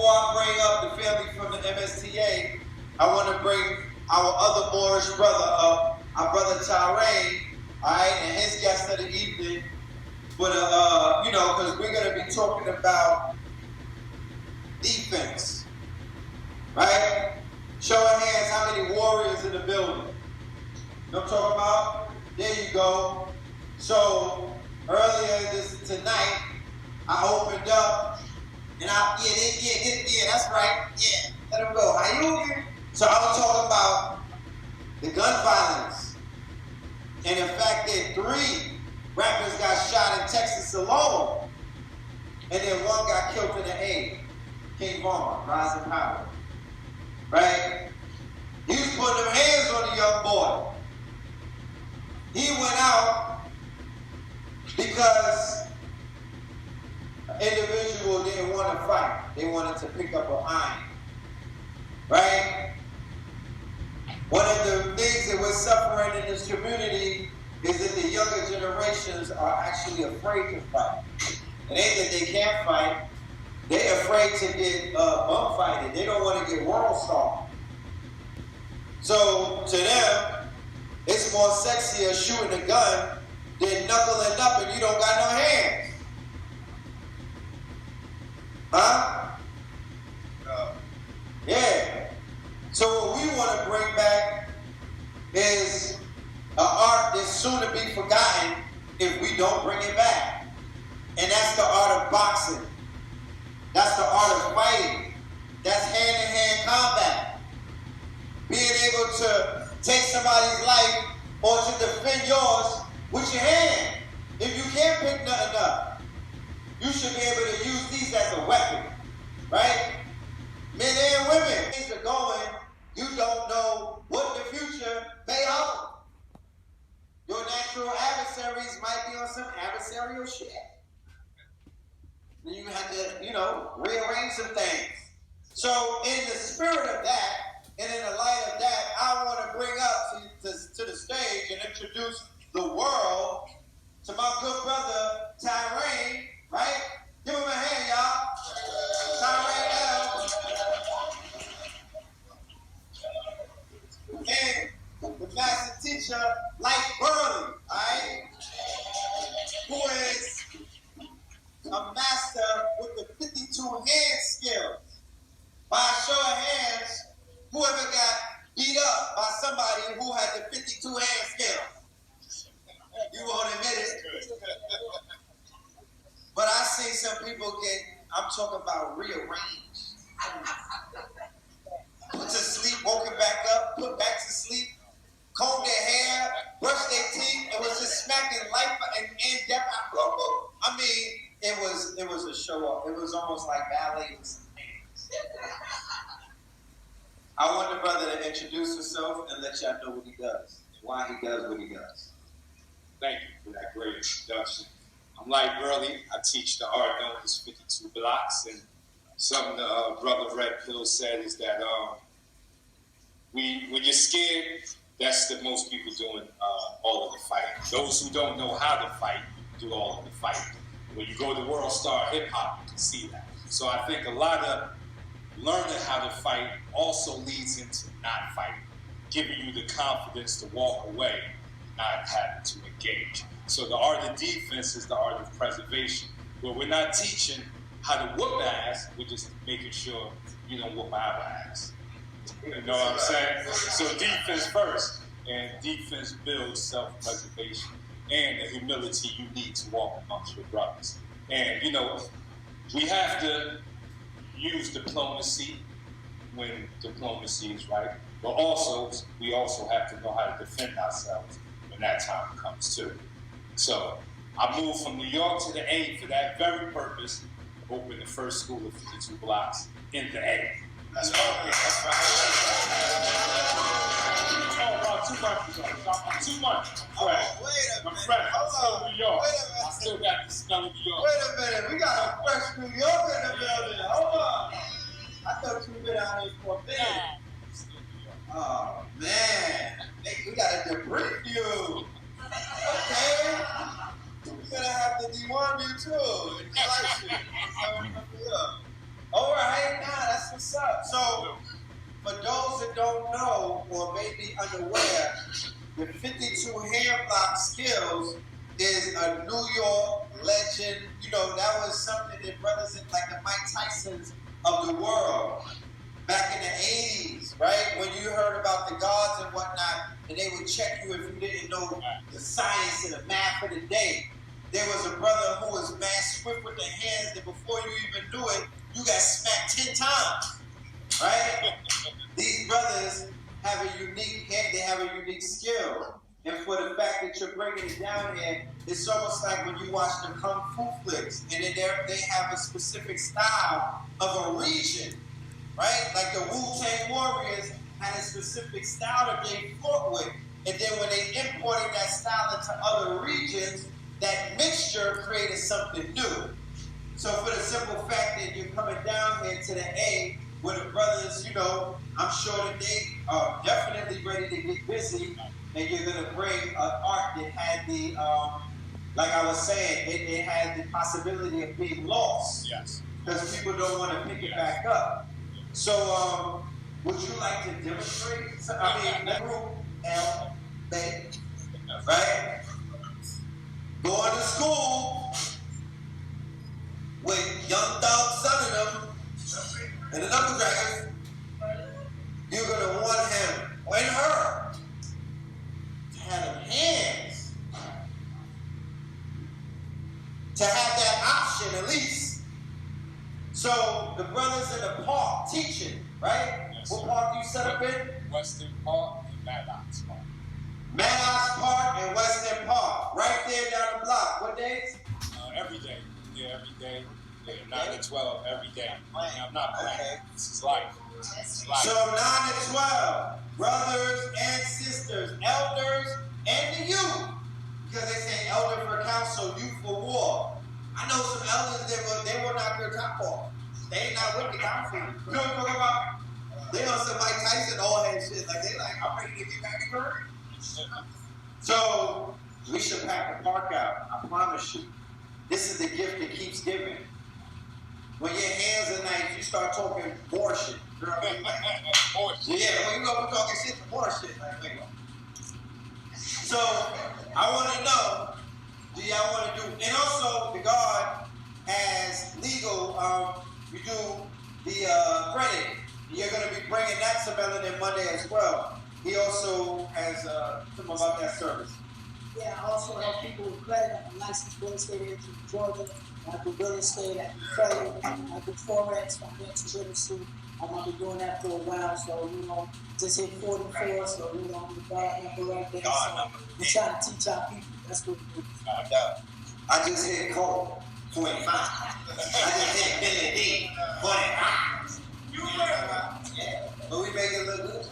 before I bring up the family from the MSTA, I want to bring our other Moorish brother up, our brother Tyrone, all right, and his guest of the evening. But, you know, because we're going to be talking about defense, right? Show of hands, how many warriors in the building? You know what I'm talking about? There you go. So, earlier tonight, I opened up, and yeah, that's right. Yeah, let him go. How you? So I was talking about the gun violence, and the fact that 3 rappers got shot in Texas alone, and then 1 got killed in the A. King Vaughn, Rise in Power. Right? He was putting them hands on the young boy. He went out because an individual didn't want to fight. They wanted to pick up an iron. Right? One of the things that we're suffering in this community is that the younger generations are actually afraid to fight. It ain't that they can't fight. They're afraid to get bum fighted. They don't want to get world star. So to them, it's more sexier shooting a gun than knuckling up and you don't got no hands. Huh? Yeah. So what we want to bring back is an art that's soon to be forgotten if we don't bring it back. And that's the art of boxing. That's the art of fighting. That's hand-to-hand combat. Being able to take somebody's life or to defend yours with your hand. If you can't pick nothing up, you should be able to use these as a weapon, right? Men and women, things are going, you don't know what the future may hold. Your natural adversaries might be on some adversarial shit. You have to, you know, rearrange some things. So in the spirit of that, and in the light of that, I want to bring up to the stage and introduce the world to my good brother, Tyrone, right? Give him a hand, y'all. Tyrone L. And the master teacher, Lyte Burly, all right? Who is a master with the 52 hand skills. By a show of hands, whoever got beat up by somebody who had the 52 hand skills. You won't admit it. But I see some people I'm talking about rearranged. Put to sleep, woken back up, put back to sleep, combed their hair, brushed their teeth, and was just smacking life and death. I mean, it was a show off. It was almost like ballet with some hands. I want the brother to introduce himself and let y'all know what he does and why he does what he does. Thank you for that great introduction. I'm Lyte Burly. I teach the art known as 52 blocks, and something the brother Red Pill said is that when you're scared, that's the most people doing all of the fighting. Those who don't know how to fight do all of the fighting. When you go to World Star Hip Hop, you can see that. So I think a lot of learning how to fight also leads into not fighting, giving you the confidence to walk away, not having to engage. So the art of defense is the art of preservation, where we're not teaching how to whoop ass, we're just making sure you don't whoop our ass. You know what I'm saying? So defense first, and defense builds self-preservation and the humility you need to walk amongst your brothers. And, you know, we have to use diplomacy when diplomacy is right, but we also have to know how to defend ourselves when that time comes too. So I moved from New York to the A for that very purpose, opened the first school of 52 blocks in the A. That's right. That's right. Oh, too much. Too much. Oh, wait a minute. Hold on. New York. I still got the smell of New York. Wait a minute. We got a fresh New Yorker in the building. Hold on. I thought you been out here for a minute. Oh, man. We got to debrief you. Okay. We're going to have to deworm you, too. All right. Now, or may be unaware, the 52 hand block skills is a New York legend. You know, that was something that brothers like the Mike Tysons of the world back in the 80s, right? When you heard about the gods and whatnot, and they would check you if you didn't know the science and the math of the day. There was a brother who was mad swift with the hands that before you even knew it, you got smacked 10 times, right? These brothers have a unique hand, they have a unique skill. And for the fact that you're bringing it down here, it's almost like when you watch the Kung Fu flicks, and then they have a specific style of a region, right? Like the Wu-Tang Warriors had a specific style that they fought with. And then when they imported that style into other regions, that mixture created something new. So for the simple fact that you're coming down here to the A, where the brothers, you know, I'm sure that they are definitely ready to get busy, and you're going to bring an art that had the, like I was saying, it had the possibility of being lost. Yes. Because people don't want to pick it back up. So, would you like to demonstrate? The group L, right? Going to school with Young Thug, son of them, and the Knuckle Dragons, you're going to want him and her to have them hands, to have that option at least. So the brothers in the park teaching, right? Yes, what sir. park you set up in? Western Park and Maddox Park. Maddox Park and Western Park, right there down the block. What days? Every day. Yeah, every day. Yeah, 9 to 12 every day. I'm not playing. Okay. This is life. This is life. So 9 to 12, brothers and sisters, elders and the youth. Because they say elder for counsel, youth for war. I know some elders that they will knock their top off. They ain't not with the council. You know what I'm talking about? They on some Mike Tyson all that shit. Like they like, I'm ready to get back in bird. So we should pack the park out. I promise you. This is the gift that keeps giving. When your hands are nice, you start talking more shit. You know what I mean? Yeah, when you go talking shit, more shit. Like, wait. So I want to know, do y'all want to do? And also, the God has legal. We do the credit. You're going to be bringing that to Melanin Monday as well. He also has something about that service. Yeah, I also help people with credit. I'm a licensed real estate agent in Georgia. I do real estate, I do credit, I do Forex, I'm into real estate. I'm going to be doing that for a while, so, you know, just hit 44, so, you know, I'm the God number right there. So, we're trying to teach our people. That's what we do. I just hit Cole, 25. I just hit Billy D, 45. Yeah, but we make it look good.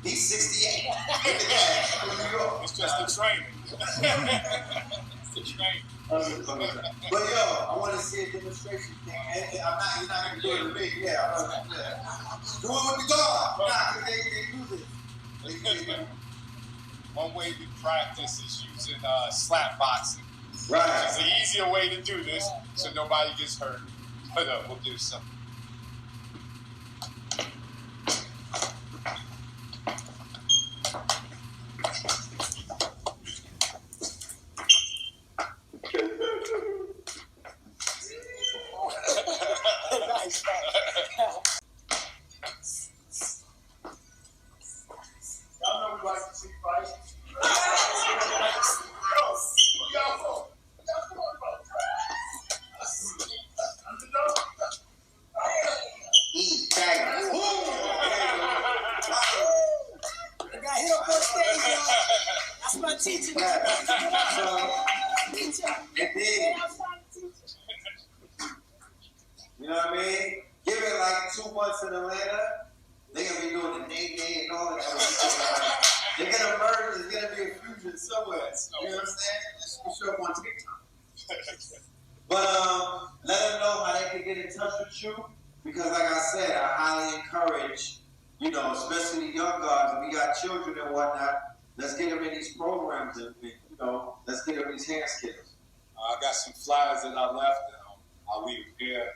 He's 68. Look at that. New York. It's just the training. It's the training. But yo, I want to see a demonstration thing. You're not going to do it with me. Yeah, I'm not going to do that. Do it with the God. Nah, because they do this. One way we practice is using slap boxing. Right. It's an easier way to do this so nobody gets hurt. But we'll do something. Y'all know we like to see fights. I got hit up on stage, y'all. That's my teacher. You know what I mean? Give it like 2 months in Atlanta. They're going to be doing the day and all that other stuff. They're going to merge. There's going to be a fusion somewhere. You know what I'm saying? It's for sure on TikTok. But let them know how they can get in touch with you. Because like I said, I highly encourage, you know, especially the young guys. If we got children and whatnot, let's get them in these programs and, you know, let's get them these hand skills. I got some flyers that I left. I'll leave them here.